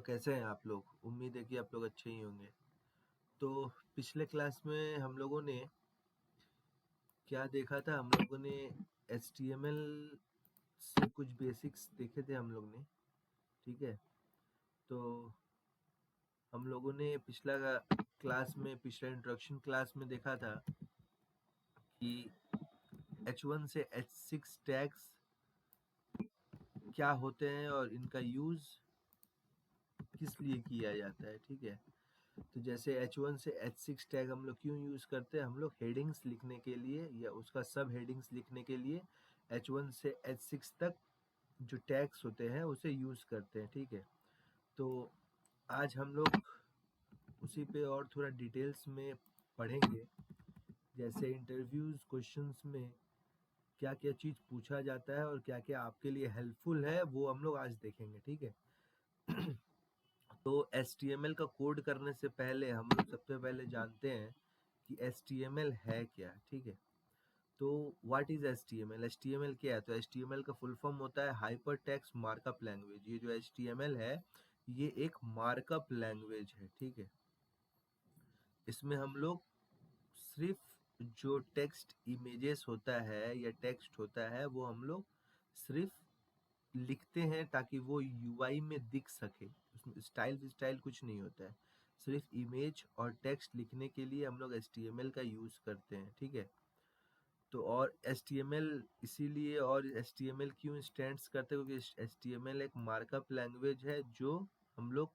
तो कैसे हैं आप लोग? उम्मीद है कि आप लोग अच्छे ही होंगे। तो पिछले क्लास में हम लोगों ने क्या देखा था? हम लोगों ने HTML से कुछ बेसिक्स देखे थे हम लोग ने, ठीक है? तो हम लोगों ने पिछला इंट्रोडक्शन क्लास में देखा था कि H1 से H6 टैग्स क्या होते हैं और इनका यूज़ किस लिए किया जाता है, ठीक है? तो जैसे H1 से H6 टैग हम लोग क्यों यूज़ करते हैं? हम लोग हेडिंग्स लिखने के लिए या उसका सब हेडिंग्स लिखने के लिए H1 से H6 तक जो टैग्स होते हैं उसे यूज़ करते हैं, ठीक है? तो आज हम लोग उसी पे और थोड़ा डिटेल्स में पढ़ेंगे। जैसे इंटरव्यूज़ क्वेश्चंस में क्या क्या चीज़ पूछा जाता है और क्या क्या आपके लिए हेल्पफुल है, वो हम लोग आज देखेंगे, ठीक है? तो HTML का कोड करने से पहले हम लोग सबसे पहले जानते हैं कि HTML है क्या, ठीक है? तो व्हाट इज HTML? HTML क्या है? तो HTML का फुल फॉर्म होता है हाइपर टेक्स्ट मार्कअप लैंग्वेज। ये जो HTML है ये एक मार्कअप लैंग्वेज है, ठीक है? इसमें हम लोग सिर्फ जो टेक्स्ट इमेजेस होता है या टेक्स्ट होता है वो हम लोग सिर्फ लिखते हैं ताकि वो यूआई में दिख सके। उसमें स्टाइल कुछ नहीं होता है। सिर्फ इमेज और टेक्स्ट लिखने के लिए हम लोग HTML का यूज़ करते हैं, ठीक है? तो और HTML इसीलिए और HTML क्यों स्टैंड्स करते हैं? क्योंकि HTML एक मार्कअप लैंग्वेज है जो हम लोग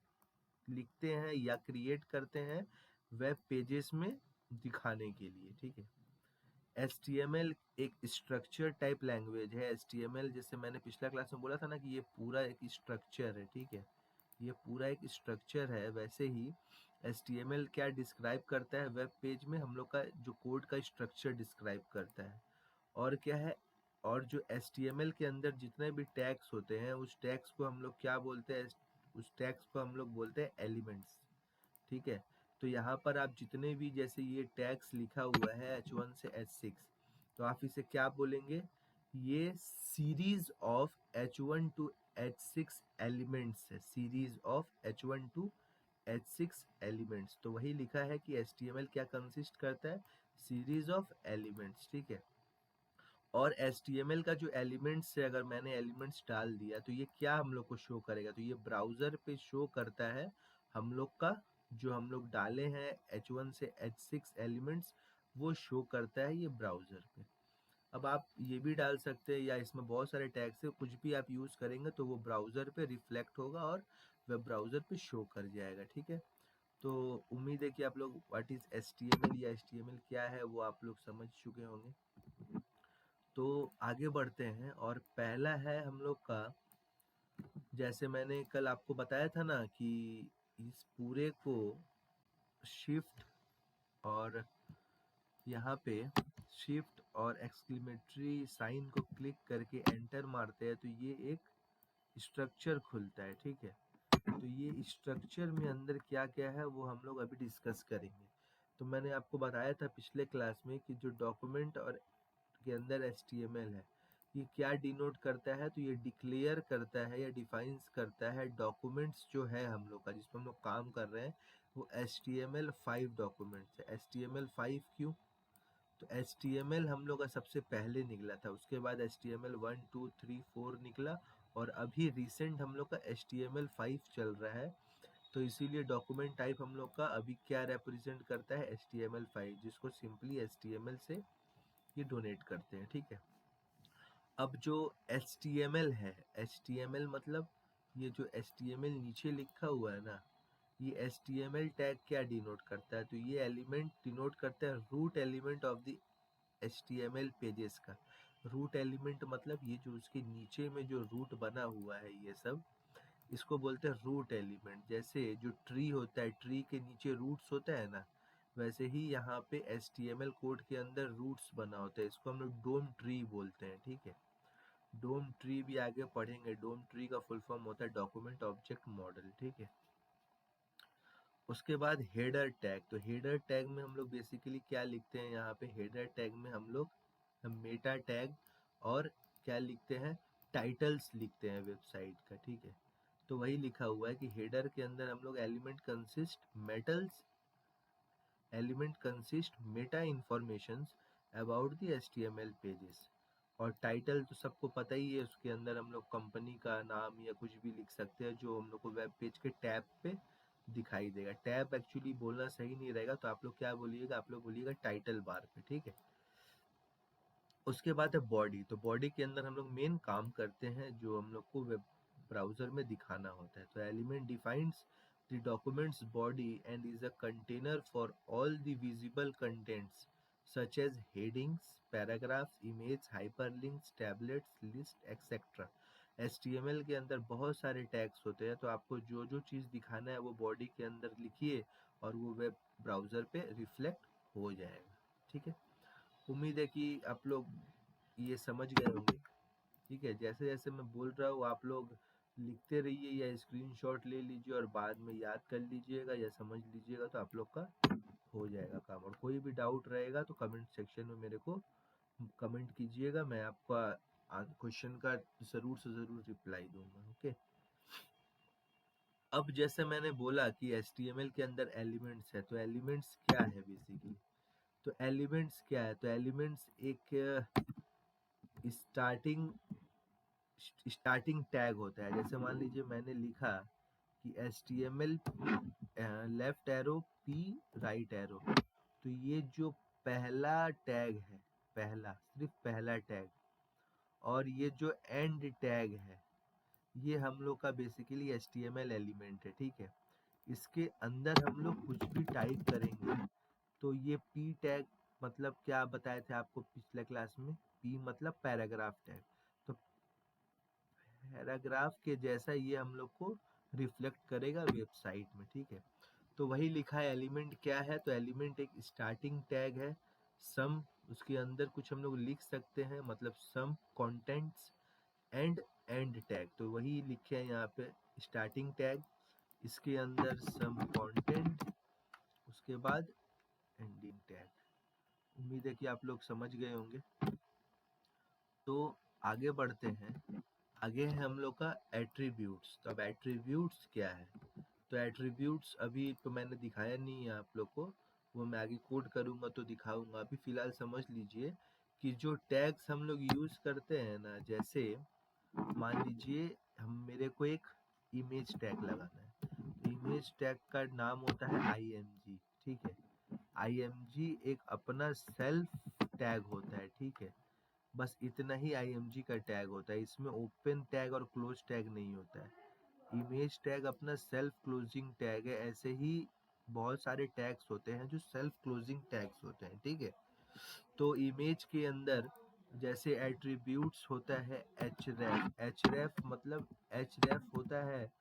लिखते हैं या क्रिएट करते हैं वेब पेजेस में दिखाने के लिए, ठीक है? HTML एक स्ट्रक्चर टाइप लैंग्वेज है। HTML जैसे मैंने पिछला क्लास में बोला था ना कि ये पूरा एक स्ट्रक्चर है, ठीक है? ये पूरा एक स्ट्रक्चर है। वैसे ही HTML क्या डिस्क्राइब करता है? वेब पेज में हम लोग का जो कोड का स्ट्रक्चर डिस्क्राइब करता है। और क्या है? और जो HTML के अंदर जितने भी टैग्स होते हैं उस टैग्स को हम लोग क्या बोलते हैं? उस टैग्स को हम लोग बोलते हैं एलिमेंट्स, ठीक है? तो यहाँ पर आप जितने भी जैसे ये टैग्स लिखा हुआ है H1 से H6, तो आप इसे क्या बोलेंगे? ये series of H1 to H6 elements है। Series of H1 to H6 elements. तो वही लिखा है कि HTML क्या कंसिस्ट करता है? सीरीज ऑफ एलिमेंट्स, ठीक है? और HTML का जो एलिमेंट्स है, अगर मैंने एलिमेंट्स डाल दिया तो ये क्या हम लोग को शो करेगा? तो ये ब्राउज़र पे शो करता है हम लोग का जो हम लोग डाले हैं H1 से H6 एलिमेंट्स, वो शो करता है ये ब्राउज़र पे। अब आप ये भी डाल सकते हैं या इसमें बहुत सारे टैग्स है, कुछ भी आप यूज़ करेंगे तो वो ब्राउज़र पे रिफ्लेक्ट होगा और वेब ब्राउज़र पे शो कर जाएगा, ठीक है? तो उम्मीद है कि आप लोग व्हाट इज़ HTML या HTML क्या है वो आप लोग समझ चुके होंगे। तो आगे बढ़ते हैं और पहला है हम लोग का, जैसे मैंने कल आपको बताया था ना कि इस पूरे को शिफ्ट और यहाँ पे शिफ्ट और एक्सक्लेमेटरी साइन को क्लिक करके एंटर मारते हैं तो ये एक स्ट्रक्चर खुलता है, ठीक है? तो ये स्ट्रक्चर में अंदर क्या क्या है वो हम लोग अभी डिस्कस करेंगे। तो मैंने आपको बताया था पिछले क्लास में कि जो डॉक्यूमेंट और के अंदर HTML है, ये क्या डिनोट करता है? तो ये डिक्लेयर करता है या डिफाइंस करता है डॉक्यूमेंट्स जो है हम लोग का, जिस पर हम लोग काम कर रहे हैं, वो HTML5 डॉक्यूमेंट्स है। HTML5 क्यों? तो HTML हम लोग का सबसे पहले निकला था, उसके बाद HTML1 2 3 4 निकला और अभी रिसेंट हम लोग का HTML5 चल रहा है। तो इसीलिए डॉक्यूमेंट टाइप हम लोग का अभी क्या रिप्रेजेंट करता है? HTML5, जिसको सिंपली HTML से ये डोनेट करते हैं, ठीक है? अब जो HTML है, HTML मतलब ये जो HTML नीचे लिखा हुआ है ना, ये HTML टैग क्या डिनोट करता है? तो ये एलिमेंट डिनोट करता है root element of the HTML pages का। रूट एलिमेंट मतलब ये जो उसके नीचे में जो रूट बना हुआ है ये सब, इसको बोलते हैं रूट एलिमेंट। जैसे जो ट्री होता है, ट्री के नीचे रूट्स होता है ना, वैसे ही यहाँ पे HTML कोड के अंदर रूट्स बना होता है। इसको हम लोग डोम ट्री बोलते हैं, ठीक है? डोम ट्री भी आगे पढ़ेंगे। डोम ट्री का फुल फॉर्म होता है डॉक्यूमेंट ऑब्जेक्ट मॉडल, ठीक है? उसके बाद हेडर टैग। तो हेडर टैग में हम लोग बेसिकली क्या लिखते हैं? यहाँ पे हेडर टैग में हम लोग मेटा टैग और क्या लिखते हैं? टाइटल्स लिखते हैं वेबसाइट का, ठीक है? तो वही लिखा हुआ है कि हेडर के अंदर हम लोग element consist Meta informations about the HTML pages. और टाइटल तो सबको पता ही है, उसके अंदर हम लोग कंपनी का नाम या कुछ भी लिख सकते हैं जो हम लोग को वेब पेज के टैब पे दिखाई देगा। टैब एक्चुअली बोलना सही नहीं रहेगा, तो आप लोग क्या बोलिएगा, आप लोग बोलिएगा टाइटल बार पे, ठीक है। उसके बाद है बॉडी। तो बॉडी के अंदर हम लोग मेन काम करते हैं जो हम लोग को वेब ब्राउजर में दिखाना होता है। तो element defines the document's body and is a container for all the visible contents such as headings, paragraphs, image, hyperlinks, tablets, list etcetera. HTML के अंदर बहुत सारे टैग्स होते हैं, तो आपको जो जो चीज़ दिखाना है वो बॉडी के अंदर लिखिए और वो वेब ब्राउज़र पे रिफ्लेक्ट हो जाएगा, ठीक है। उम्मीद है कि आप लोग ये समझ गए होंगे, ठीक है। जैसे जैसे मैं बोल रहा हूँ आप लोग लिखते रहिए या स्क्रीनशॉट ले लीजिए और बाद में याद कर लीजिएगा या समझ लीजिएगा, तो आप लोग का हो जाएगा काम। और कोई भी डाउट रहेगा तो कमेंट सेक्शन में मेरे को कमेंट कीजिएगा, मैं आपका क्वेश्चन का ज़रूर से ज़रूर रिप्लाई दूंगा, ओके। अब जैसे मैंने बोला कि HTML के अंदर एलिमेंट्स है, तो एलिमेंट्स क्या है बेसिकली। तो एलिमेंट्स क्या है, तो एलिमेंट्स एक स्टार्टिंग टैग होता है। जैसे मान लीजिए मैंने लिखा कि HTML left arrow P right arrow, तो ये जो पहला टैग है, सिर्फ पहला टैग, और ये जो एंड टैग है, ये हम लोग का बेसिकली HTML एलिमेंट है, ठीक है। इसके अंदर हम लोग कुछ भी टाइप करेंगे तो ये P टैग मतलब क्या बताए थे आपको पिछले क्लास में, P मतलब पैराग्राफ टैग। तो पैराग्राफ के जैसा ये हम लोग को रिफ्लेक्ट करेगा वेबसाइट में, ठीक है। तो वही लिखा है एलिमेंट क्या है, तो एलिमेंट एक स्टार्टिंग टैग है। सम, उसके अंदर कुछ हम लोग लिख सकते हैं, मतलब सम कंटेंट्स एंड एंड टैग, तो वही लिखे हैं यहाँ पे स्टार्टिंग टैग, इसके अंदर सम कंटेंट, उसके बाद एंडिंग टैग। उम्मीद है कि आप लोग समझ गए होंगे। तो आगे बढ़ते हैं। आगे है हम लोग का एट्रीब्यूट्स। तो अब एट्रीब्यूट्स क्या है, तो एट्रीब्यूट्स अभी तो मैंने दिखाया नहीं है आप लोग को, वो मैं आगे कोड करूँगा तो दिखाऊंगा। अभी फिलहाल समझ लीजिए कि जो टैग्स हम लोग यूज़ करते हैं ना, जैसे मान लीजिए मेरे को एक इमेज टैग लगाना है, तो इमेज टैग का नाम होता है IMG, ठीक है। IMG एक अपना सेल्फ टैग होता है, ठीक है। बस इतना ही IMG का टैग होता है, इसमें ओपन टैग और क्लोज टैग नहीं होता है। इमेज टैग अपना सेल्फ क्लोजिंग टैग है, ऐसे ही बहुत सारे टैग्स होते हैं जो सेल्फ क्लोजिंग टैग्स होते हैं, ठीक है। तो इमेज के अंदर जैसे एट्रीब्यूट्स होता है href मतलब href होता है,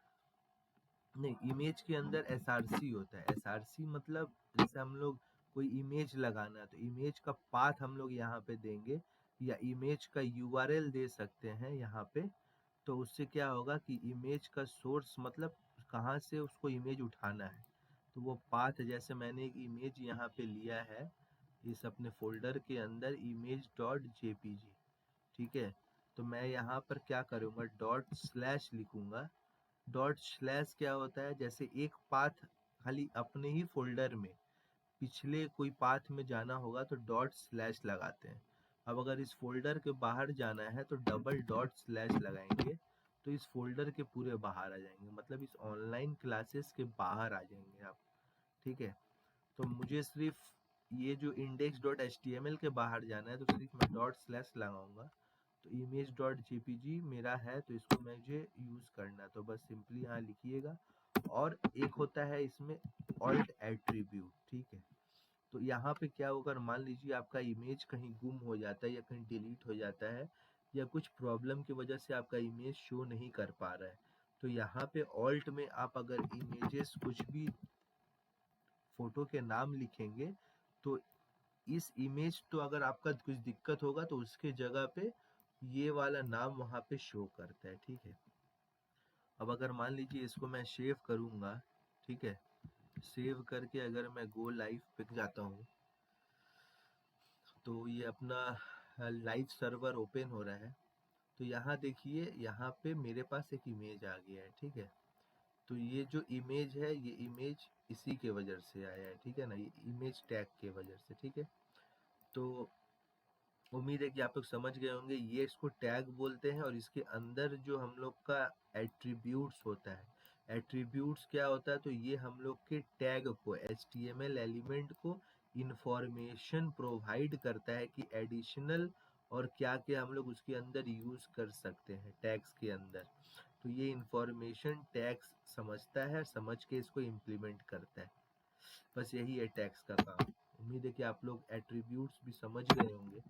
नहीं, इमेज के अंदर SRC होता है। SRC मतलब जैसे हम लोग कोई इमेज लगाना है तो इमेज का पाथ हम लोग यहाँ पे देंगे या इमेज का URL दे सकते हैं यहाँ पे। तो उससे क्या होगा कि इमेज का सोर्स मतलब कहाँ से उसको इमेज उठाना है, तो वो पाथ, जैसे मैंने एक इमेज यहाँ पे लिया है इस अपने फोल्डर के अंदर image.jpg, ठीक है। तो मैं यहाँ पर क्या करूँगा, डॉट स्लैश लिखूंगा। डॉट स्लैश क्या होता है, जैसे एक पाथ खाली अपने ही फोल्डर में पिछले कोई पाथ में जाना होगा तो डॉट स्लैश लगाते हैं। अब अगर इस फोल्डर के बाहर जाना है तो डबल डॉट स्लैश लगाएंगे, तो इस फोल्डर के पूरे बाहर आ जाएंगे, मतलब इस ऑनलाइन क्लासेस के बाहर आ जाएंगे आप, ठीक है। तो मुझे सिर्फ ये जो index.html के बाहर जाना है तो सिर्फ मैं डॉट स्लैश लगाऊंगा। तो image.jpg मेरा है तो इसको मुझे यूज करना है, तो बस सिंपली यहाँ लिखिएगा। और एक होता है इसमें ऑल्ट एट्रीब्यूट, ठीक है। तो यहाँ पे क्या होगा, मान लीजिए आपका इमेज कहीं गुम हो जाता है या कहीं डिलीट हो जाता है या कुछ प्रॉब्लम की वजह से आपका इमेज शो नहीं कर पा रहा है, तो यहाँ पे ऑल्ट में आप अगर इमेजेस कुछ भी फोटो के नाम लिखेंगे तो इस इमेज, तो अगर आपका कुछ दिक्कत होगा तो उसके जगह पे ये वाला नाम वहाँ पे शो करता है, ठीक है। अब अगर मान लीजिए इसको मैं सेव करूँगा, ठीक है, सेव करके अगर मैं गो लाइव पे जाता हूँ तो ये अपना लाइव सर्वर ओपन हो रहा है। तो यहाँ देखिए, यहाँ पे मेरे पास एक इमेज आ गया है, ठीक है। तो ये जो इमेज है, ये इमेज इसी के वजह से आया है, ठीक है ना, ये इमेज टैग के वजह से, ठीक है। तो उम्मीद है कि आप लोग समझ गए होंगे, ये इसको टैग बोलते हैं। और इसके अंदर जो हम लोग का एट्रीब्यूट्स होता है, एट्रीब्यूट्स क्या होता है, तो ये हम लोग के टैग को, HTML एलिमेंट को इंफॉर्मेशन प्रोवाइड करता है कि एडिशनल और क्या क्या हम लोग उसके अंदर यूज कर सकते हैं टैग्स के अंदर। तो ये इंफॉर्मेशन टैग्स समझता है, समझ के इसको इम्प्लीमेंट करता है। बस यही है टैग्स का काम। उम्मीद है कि आप लोग एट्रीब्यूट्स भी समझ गए होंगे।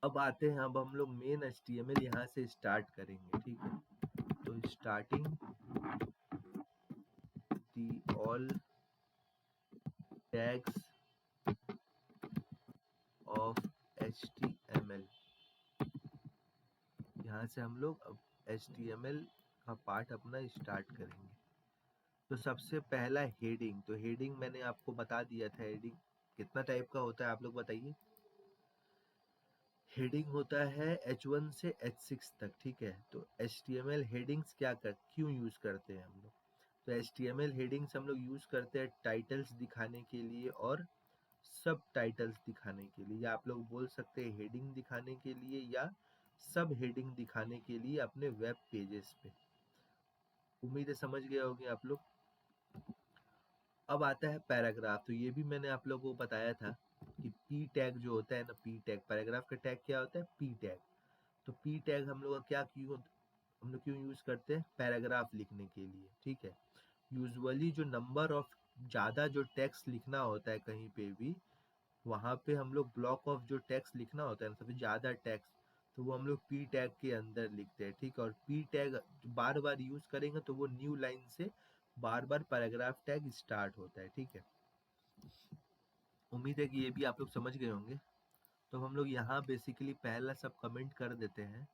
अब आते हैं, अब हम लोग मेन HTML यहाँ से स्टार्ट करेंगे, ठीक है। तो starting the all tags of HTML, यहाँ से हम लोग अब HTML का पार्ट अपना स्टार्ट करेंगे। तो सबसे पहला हेडिंग, तो हेडिंग मैंने आपको बता दिया था। हेडिंग कितना टाइप का होता है आप लोग बताइए। हेडिंग होता है H1 से H6 तक, ठीक है। तो HTML हेडिंग्स क्यों यूज करते हैं हम लोग, तो HTML हेडिंग्स हम लोग यूज करते हैं टाइटल्स दिखाने के लिए और सब टाइटल्स दिखाने के लिए, या आप लोग बोल सकते हैं हेडिंग दिखाने के लिए या सब हेडिंग दिखाने के लिए अपने वेब पेजेस पे। उम्मीद है समझ गए होंगे आप लोग। अब आता है पैराग्राफ। तो ये भी मैंने आप लोगों को बताया था कि पी टैग जो होता है ना, पी टैग, पैराग्राफ का टैग क्या होता है, पी टैग। तो पी टैग हम लोग हम लोग क्यों यूज करते हैं, पैराग्राफ लिखने के लिए, ठीक है। यूजुअली जो नंबर ऑफ ज़्यादा जो टेक्स्ट लिखना होता है कहीं पे भी, वहाँ पे हम लोग ब्लॉक ऑफ जो टेक्स्ट लिखना होता है ना, सबसे ज़्यादा टेक्स्ट, तो वो हम लोग पी टैग के अंदर लिखते हैं, ठीक है। और पी टैग बार बार यूज करेंगे तो वो न्यू लाइन से बार बार पैराग्राफ टैग स्टार्ट होता है, ठीक है। उम्मीद है कि ये भी आप लोग समझ गए होंगे। तो हम लोग यहाँ बेसिकली पहला सब कमेंट कर देते हैं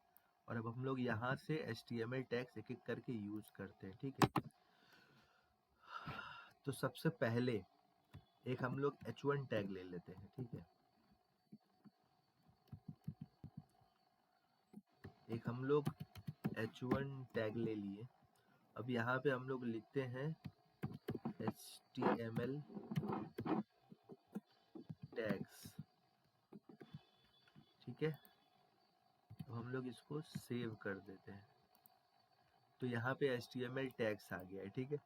और अब हम लोग यहाँ से HTML टैग्स एक एक करके यूज करते हैं, ठीक है। तो सबसे पहले एक हम लोग H1 टैग ले लेते हैं, ठीक है। एक हम लोग H1 टैग ले लिए। अब यहाँ पे हम लोग लिखते हैं HTML टैग्स, ठीक है। तो हम लोग इसको सेव कर देते हैं। तो यहाँ पे HTML टैग्स आ गया है, ठीक है।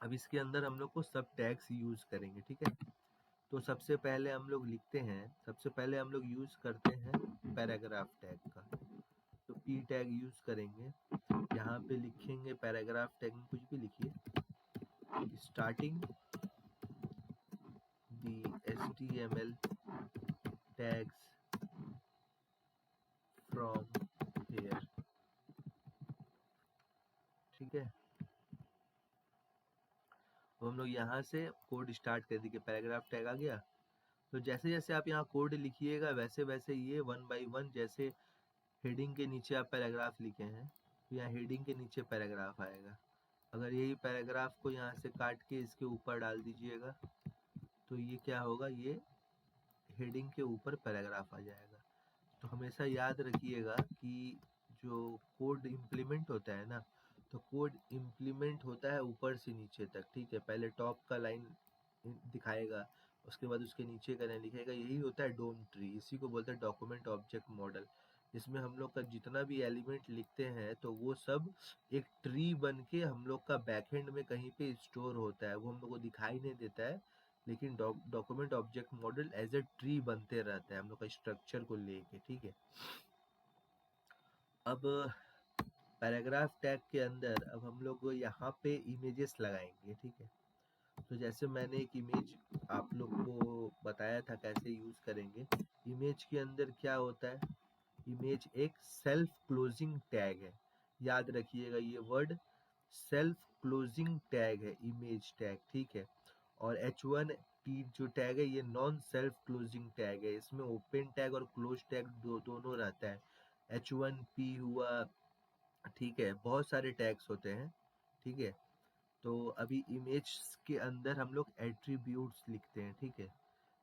अब इसके अंदर हम लोग को सब टैग्स यूज करेंगे, ठीक है। तो सबसे पहले हम लोग लिखते हैं, सबसे पहले हम लोग यूज करते हैं पैराग्राफ टैग का। तो पी टैग यूज करेंगे। यहाँ पे लिखेंगे पैराग्राफ टैग में कुछ भी लिखिए, starting the HTML tags from here, ठीक है। तो हम लोग यहाँ से कोड स्टार्ट कर देंगे, पैराग्राफ टैग आ गया। तो जैसे जैसे आप यहाँ कोड लिखिएगा वैसे वैसे ये 1 बाई 1, जैसे हेडिंग के नीचे आप पैराग्राफ लिखे हैं तो यहाँ हेडिंग के नीचे पैराग्राफ आएगा। अगर यही पैराग्राफ को यहाँ से काट के इसके ऊपर डाल दीजिएगा तो ये क्या होगा, ये हेडिंग के ऊपर पैराग्राफ आ जाएगा। तो हमेशा याद रखिएगा कि जो कोड इम्प्लीमेंट होता है ना, तो कोड इम्प्लीमेंट होता है ऊपर से नीचे तक, ठीक है। पहले टॉप का लाइन दिखाएगा, उसके बाद उसके नीचे का लाइन लिखेगा, यही होता है डोम ट्री। इसी को बोलते हैं डॉक्यूमेंट ऑब्जेक्ट मॉडल। इसमें हम लोग का जितना भी एलिमेंट लिखते हैं तो वो सब एक ट्री बन के हम लोग का बैकएंड में कहीं पे स्टोर होता है, वो हम लोग को दिखाई नहीं देता है, लेकिन document object model as a tree बनते रहता है हम लोग का स्ट्रक्चर को लेके, ठीक है। अब पैराग्राफ टैग के अंदर अब हम लोग यहाँ पे इमेजेस लगाएंगे, ठीक है। तो जैसे मैंने एक इमेज आप लोग को बताया था कैसे यूज करेंगे। इमेज के अंदर क्या होता है, इमेज एक सेल्फ क्लोजिंग टैग है, याद रखिएगा ये वर्ड, सेल्फ क्लोजिंग टैग है इमेज टैग, ठीक है। और H1 P जो टैग है ये नॉन सेल्फ क्लोजिंग टैग है, इसमें ओपन टैग और क्लोज टैग दोनों रहता है। H1P हुआ, ठीक है, बहुत सारे टैग्स होते हैं, ठीक है। तो अभी इमेज के अंदर हम लोग एट्रीब्यूट्स लिखते हैं, ठीक है।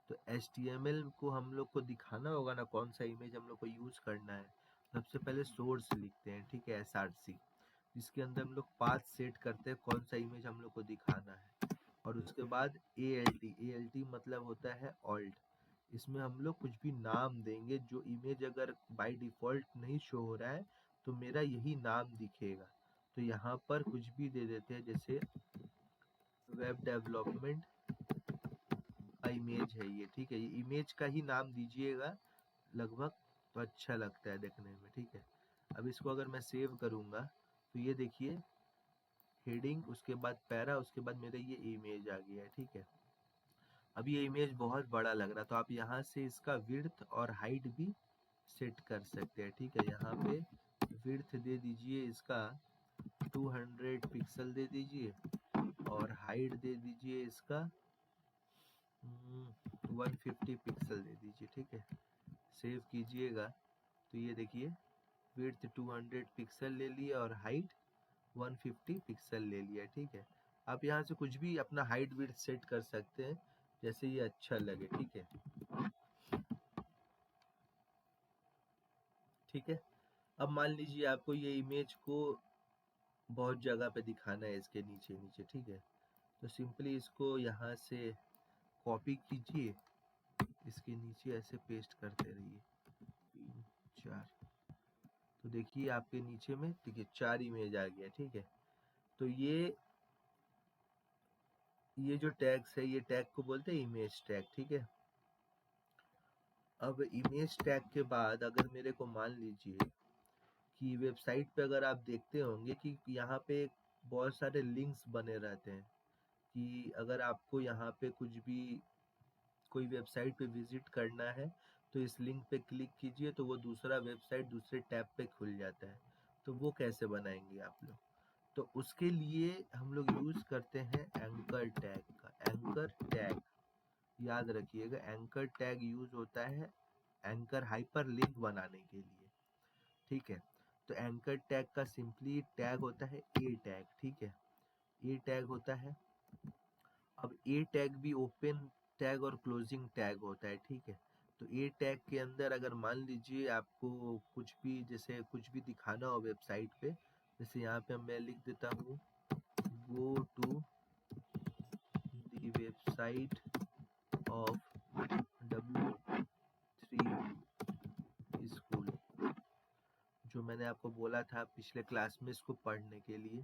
तो HTML को हम लोग को दिखाना होगा ना कौन सा इमेज हम लोग को यूज करना है। सबसे पहले सोर्स लिखते हैं, ठीक है, src, जिसके अंदर हम लोग पाथ सेट करते हैं कौन सा इमेज हम लोग को दिखाना है। और उसके बाद alt मतलब होता है ऑल्ट। इसमें हम लोग कुछ भी नाम देंगे, जो इमेज अगर बाय डिफॉल्ट नहीं शो हो रहा है तो मेरा यही नाम दिखेगा। तो यहाँ पर कुछ भी दे देते हैं, जैसे वेब डेवलपमेंट का इमेज है ये, ठीक है, ये इमेज का ही नाम दीजिएगा लगभग, तो अच्छा लगता है देखने में, ठीक है। अब इसको अगर मैं सेव करूँगा तो ये देखिए, हेडिंग, उसके बाद पैरा, उसके बाद मेरा ये इमेज आ गया है, ठीक है। अब ये इमेज बहुत बड़ा लग रहा, तो आप यहाँ से इसका विड्थ और हाइट भी सेट कर सकते हैं, ठीक है। यहाँ पे विड्थ दे दीजिए इसका 200 पिक्सल दे दीजिए, और हाइट दे दीजिए इसका 150 पिक्सल दे दीजिए, ठीक है। सेव कीजिएगा तो ये देखिए, विड्थ 200 पिक्सल ले लिया और हाइट 150 पिक्सल ले लिया, ठीक है। आप यहाँ से कुछ भी अपना हाइट विड्थ सेट कर सकते हैं, जैसे ये अच्छा लगे, ठीक है। ठीक है, अब मान लीजिए आपको ये इमेज को बहुत जगह पे दिखाना है, इसके नीचे नीचे, ठीक है। तो सिंपली इसको यहाँ से कॉपी कीजिए, इसके नीचे ऐसे पेस्ट करते रहिए, 3 4, तो देखिए आपके नीचे में, ठीक है, 4 इमेज आ गया, ठीक है। तो ये जो टैग्स है, ये टैग को बोलते हैं इमेज टैग, ठीक है। अब इमेज टैग के बाद अगर मेरे को मान लीजिए कि वेबसाइट पे अगर आप देखते होंगे कि यहाँ पे बहुत सारे लिंक्स बने रहते हैं, कि अगर आपको यहाँ पे कुछ भी कोई वेबसाइट पे विजिट करना है तो इस लिंक पे क्लिक कीजिए, तो वो दूसरा वेबसाइट दूसरे टैब पे खुल जाता है। तो वो कैसे बनाएंगे आप लोग? तो उसके लिए हम लोग यूज करते हैं एंकर टैग का। एंकर टैग याद रखिएगा, एंकर टैग यूज होता है एंकर हाइपर लिंक बनाने के लिए, ठीक है। तो एंकर टैग का सिंपली टैग होता है ए टैग, ठीक है, ए टैग होता है। अब ए टैग भी ओपन टैग और क्लोजिंग टैग होता है, ठीक है। तो ए टैग के अंदर अगर मान लीजिए आपको कुछ भी, जैसे कुछ भी दिखाना हो वेबसाइट पे, जैसे यहाँ पे मैं लिख देता हूँ, go to the website of W3 school, जो मैंने आपको बोला था पिछले क्लास में इसको पढ़ने के लिए,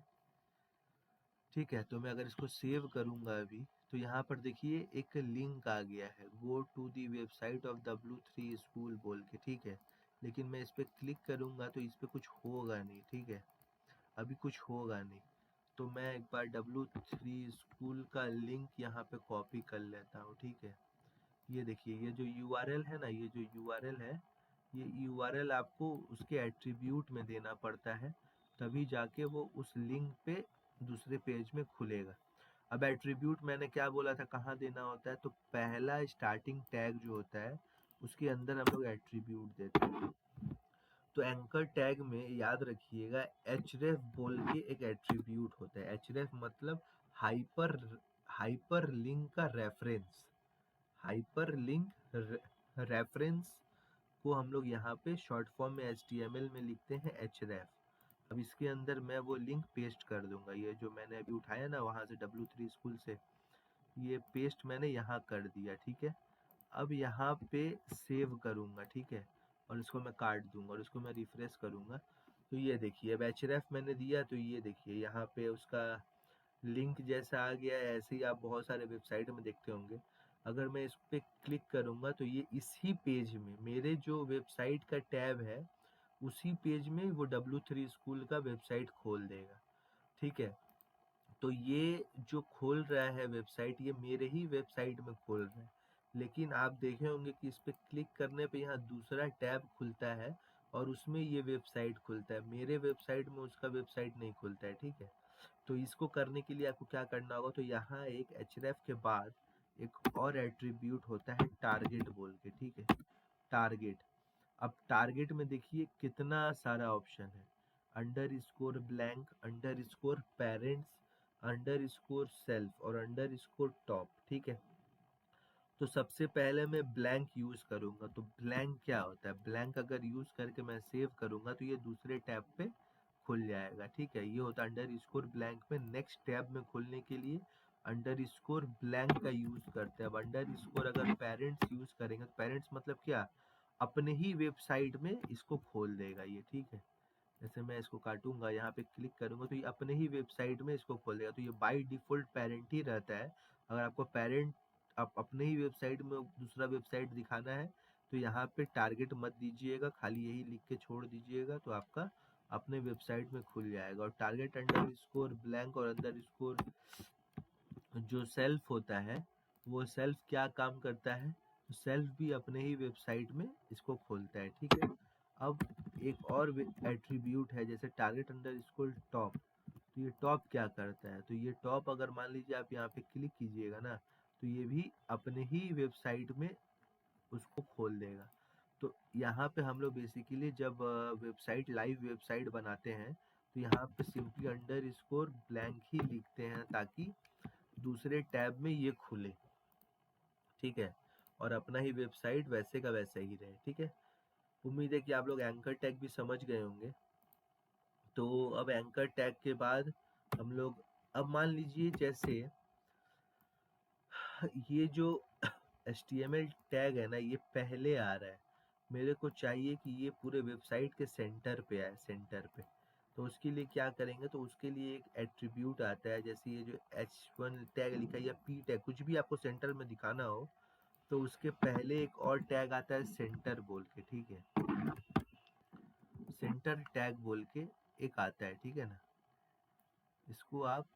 ठीक है। तो मैं अगर इसको सेव करूंगा अभी, तो यहाँ पर देखिए एक लिंक आ गया है, go to the website of W3 school बोल के, ठीक है। लेकिन मैं इस पर क्लिक करूंगा तो इस पर कुछ होगा नहीं, ठीक है, अभी कुछ होगा नहीं। तो मैं एक बार W3 स्कूल का लिंक यहाँ पे कॉपी कर लेता हूँ, ठीक है। ये देखिए, ये जो URL है ना, ये जो URL है, ये URL आपको उसके एट्रीब्यूट में देना पड़ता है, तभी जाके वो उस लिंक पे दूसरे पेज में खुलेगा। अब एट्रीब्यूट मैंने क्या बोला था, कहाँ देना होता है, तो पहला स्टार्टिंग टैग जो होता है उसके अंदर हम लोग एट्रीब्यूट देते हैं। तो एंकर टैग में याद रखिएगा, href बोल के एक एट्रीब्यूट होता है। href मतलब हाइपर हाइपर लिंक का रेफरेंस, हाइपर लिंक रेफरेंस को हम लोग यहाँ पे शॉर्ट फॉर्म में HTML में लिखते हैं href। अब इसके अंदर मैं वो लिंक पेस्ट कर दूंगा, ये जो मैंने अभी उठाया ना वहाँ से W3 स्कूल से, ये पेस्ट मैंने यहाँ कर दिया, ठीक है। अब यहाँ पे सेव करूँगा, ठीक है, और इसको मैं काट दूंगा और इसको मैं रिफ्रेश करूँगा, तो ये देखिए अब href मैंने दिया, तो ये देखिए यहाँ पे उसका लिंक जैसा आ गया है। ऐसे ही आप बहुत सारे वेबसाइट में देखते होंगे। अगर मैं इस पे क्लिक करूँगा तो ये इसी पेज में, मेरे जो वेबसाइट का टैब है उसी पेज में वो W3 स्कूल का वेबसाइट खोल देगा, ठीक है। तो ये जो खोल रहा है वेबसाइट, ये मेरे ही वेबसाइट में खोल रहा है, लेकिन आप देखे होंगे कि इस पे क्लिक करने पे यहाँ दूसरा टैब खुलता है और उसमें ये वेबसाइट खुलता है, मेरे वेबसाइट में उसका वेबसाइट नहीं खुलता है, ठीक है। तो इसको करने के लिए आपको क्या करना होगा, तो यहाँ एक href के बाद एक और एट्रीब्यूट होता है टारगेट बोल के, ठीक है, टारगेट। अब टारगेट में देखिए कितना सारा ऑप्शन है, under score blank, under score parents, under score self और अंडर स्कोर टॉप, ठीक है। तो सबसे पहले मैं ब्लैंक यूज करूंगा। तो ब्लैंक क्या होता है, ब्लैंक अगर यूज करके मैं सेव करूंगा तो ये दूसरे टैब पे खुल जाएगा। ठीक है, ये होता है अंडर स्कोर ब्लैंक में। नेक्स्ट टैब में खुलने के लिए अंडर स्कोर ब्लैंक का यूज करते हैं। अब अंडर स्कोर अगर पेरेंट्स यूज करेंगे तो पेरेंट्स मतलब क्या, अपने ही वेबसाइट में इसको खोल देगा ये। ठीक है, जैसे मैं इसको काटूंगा, यहाँ पे क्लिक करूंगा तो ये अपने ही वेबसाइट में इसको खोल देगा। तो ये बाय डिफॉल्ट पेरेंट ही रहता है। अगर आपको पेरेंट आप अपने ही वेबसाइट में दूसरा वेबसाइट दिखाना है तो यहाँ पे टारगेट मत दीजिएगा, खाली यही लिख के छोड़ दीजिएगा तो आपका अपने वेबसाइट में खुल जाएगा। और टारगेट अंडर स्कोर ब्लैंक और अंडर स्कोर जो सेल्फ होता है, वो सेल्फ क्या काम करता है, तो सेल्फ भी अपने ही वेबसाइट में इसको खोलता है। ठीक है, अब एक और एट्रीब्यूट है जैसे टारगेट अंडर स्कोर टॉप। तो ये टॉप क्या करता है, तो ये टॉप अगर मान लीजिए आप यहाँ पे क्लिक कीजिएगा ना तो ये भी अपने ही वेबसाइट में उसको खोल देगा। तो यहाँ पे हम लोग बेसिकली जब वेबसाइट लाइव वेबसाइट बनाते हैं तो यहाँ पे सिंपली अंडर स्कोर ब्लैंक ही लिखते हैं ताकि दूसरे टैब में ये खुले। ठीक है, और अपना ही वेबसाइट वैसे का वैसा ही रहे। ठीक है, उम्मीद है कि आप लोग एंकर टैग भी समझ गए होंगे। तो अब एंकर टैग के बाद हम लोग, अब मान लीजिए जैसे ये जो HTML टैग है ना ये पहले आ रहा है, मेरे को चाहिए कि ये पूरे वेबसाइट के सेंटर पे आए, सेंटर पे। तो उसके लिए क्या करेंगे, तो उसके लिए एक एट्रीब्यूट आता है, जैसे ये जो H1 टैग लिखा है या P टैग, कुछ भी आपको सेंटर में दिखाना हो तो उसके पहले एक और टैग आता है सेंटर बोल के। ठीक है, सेंटर टैग बोल के एक आता है। ठीक है ना, इसको आप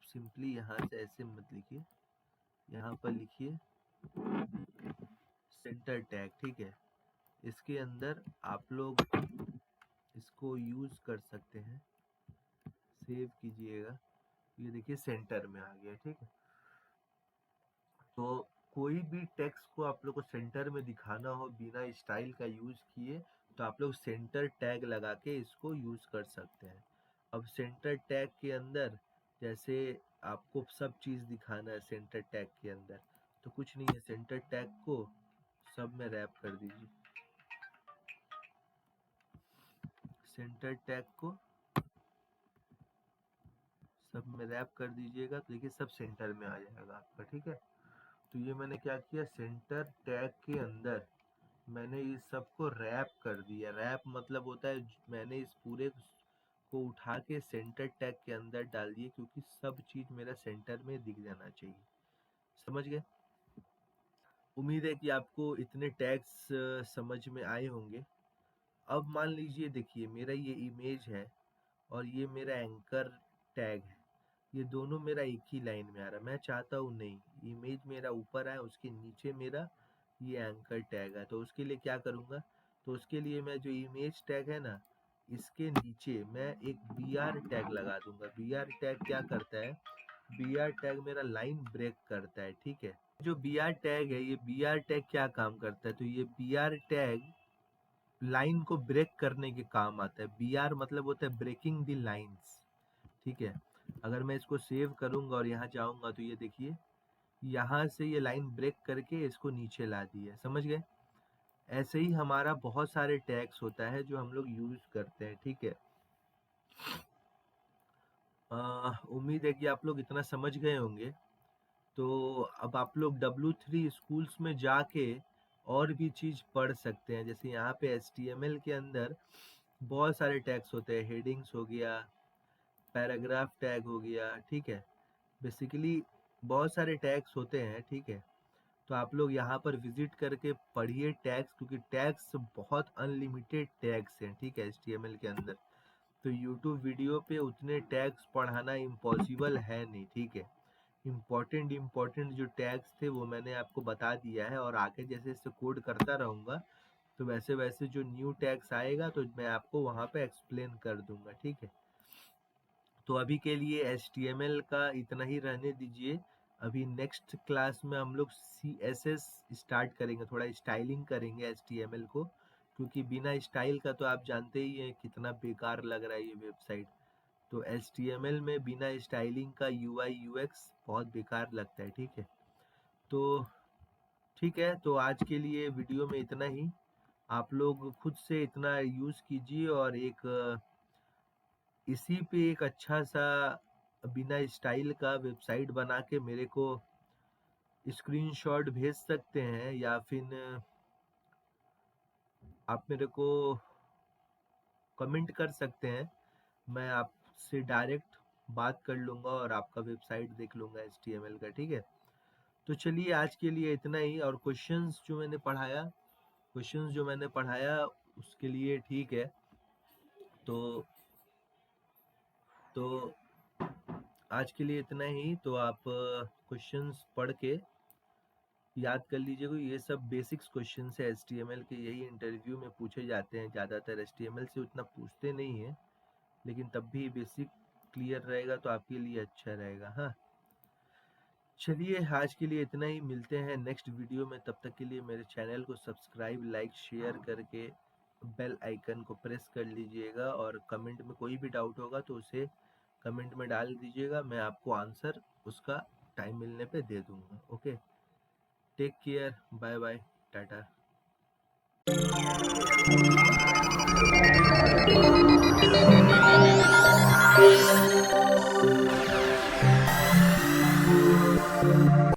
सिंपली यहाँ से ऐसे मत लिखिए, यहाँ पर लिखिए सेंटर टैग। ठीक है, इसके अंदर आप लोग इसको यूज कर सकते हैं, सेव कीजिएगा। ये देखिए सेंटर में आ गया। ठीक है, तो कोई भी टेक्स्ट को आप लोग को सेंटर में दिखाना हो बिना स्टाइल का यूज किए तो आप लोग सेंटर टैग लगा के इसको यूज कर सकते हैं। अब सेंटर टैग के अंदर जैसे आपको सब चीज दिखाना है सेंटर टैग के अंदर, तो कुछ नहीं है, सेंटर टैग को सब में रैप कर दीजिए। सेंटर टैग को सब में रैप कर दीजिएगा तो देखिए सब सेंटर में आ जाएगा आपका। ठीक है, तो ये मैंने क्या किया, सेंटर टैग के अंदर मैंने इस सबको रैप कर दिया। रैप मतलब होता है मैंने इस पूरे को उठा के सेंटर टैग के अंदर डाल दिए, क्योंकि सब चीज मेरा सेंटर में दिख जाना चाहिए। समझ गए? उम्मीद है कि आपको इतने टैग्स समझ में आए होंगे। अब मान लीजिए देखिए मेरा ये इमेज है और ये मेरा एंकर टैग है, ये दोनों मेरा एक ही लाइन में आ रहा है। मैं चाहता हूँ नहीं, इमेज मेरा ऊपर आए, उसके नीचे मेरा ये एंकर टैग है। तो उसके लिए क्या करूँगा, तो उसके लिए मैं जो इमेज टैग है ना इसके नीचे मैं एक BR टैग लगा दूंगा। BR टैग क्या करता है, BR टैग मेरा लाइन ब्रेक करता है। ठीक है, जो BR टैग है, ये BR टैग क्या काम करता है, तो ये BR टैग लाइन को ब्रेक करने के काम आता है। BR मतलब होता है ब्रेकिंग द लाइंस। ठीक है, अगर मैं इसको सेव करूंगा और यहाँ जाऊंगा तो ये देखिए यहाँ से ये लाइन ब्रेक करके इसको नीचे ला दी है। समझ गए? ऐसे ही हमारा बहुत सारे टैग्स होता है जो हम लोग यूज करते हैं। ठीक है, उम्मीद है कि आप लोग इतना समझ गए होंगे। तो अब आप लोग W3 स्कूल्स में जाके और भी चीज पढ़ सकते हैं। जैसे यहाँ पे HTML के अंदर बहुत सारे टैग्स होते हैं, हेडिंग्स हो गया, पैराग्राफ टैग हो गया। ठीक है, बेसिकली बहुत सारे टैग्स होते हैं। ठीक है, तो आप लोग यहाँ पर विजिट करके पढ़िए टैग्स, क्योंकि टैग्स बहुत अनलिमिटेड टैग्स हैं। ठीक है, HTML के अंदर तो YouTube वीडियो पे उतने टैग्स पढ़ाना इम्पॉसिबल है नहीं। ठीक है, इम्पोर्टेंट जो टैग्स थे वो मैंने आपको बता दिया है, और आगे जैसे जैसे कोड करता रहूँगा तो वैसे वैसे जो न्यू टैग्स आएगा तो मैं आपको वहाँ पे एक्सप्लेन कर दूंगा। ठीक है, तो अभी के लिए HTML का इतना ही रहने दीजिए। अभी नेक्स्ट क्लास में हम लोग CSS स्टार्ट करेंगे, थोड़ा स्टाइलिंग करेंगे HTML को, क्योंकि बिना स्टाइल का तो आप जानते ही हैं कितना बेकार लग रहा है ये वेबसाइट। तो HTML में बिना स्टाइलिंग का UI UX बहुत बेकार लगता है। ठीक है, तो ठीक है, तो आज के लिए वीडियो में इतना ही। आप लोग खुद से इतना यूज़ कीजिए और इसी पे एक अच्छा सा बिना स्टाइल का वेबसाइट बना के मेरे को स्क्रीनशॉट भेज सकते हैं, या फिर आप मेरे को कमेंट कर सकते हैं। मैं आपसे डायरेक्ट बात कर लूँगा और आपका वेबसाइट देख लूँगा HTML का, ठीक है? तो चलिए आज के लिए इतना ही। और क्वेश्चंस जो मैंने पढ़ाया उसके लिए ठीक है। तो तो आज के लिए इतना ही। तो आप क्वेश्चंस पढ़ के याद कर लीजिएगा। ये सब बेसिक्स क्वेश्चंस है HTML के, यही इंटरव्यू में पूछे जाते हैं ज़्यादातर। HTML से उतना पूछते नहीं हैं, लेकिन तब भी बेसिक क्लियर रहेगा तो आपके लिए अच्छा रहेगा। हाँ, चलिए आज के लिए इतना ही। मिलते हैं नेक्स्ट वीडियो में। तब तक के लिए मेरे चैनल को सब्सक्राइब, लाइक, शेयर करके बेल आइकन को प्रेस कर लीजिएगा। और कमेंट में कोई भी डाउट होगा तो उसे कमेंट में डाल दीजिएगा, मैं आपको आंसर उसका टाइम मिलने पे दे दूंगा। Okay, take care, bye bye, Tata.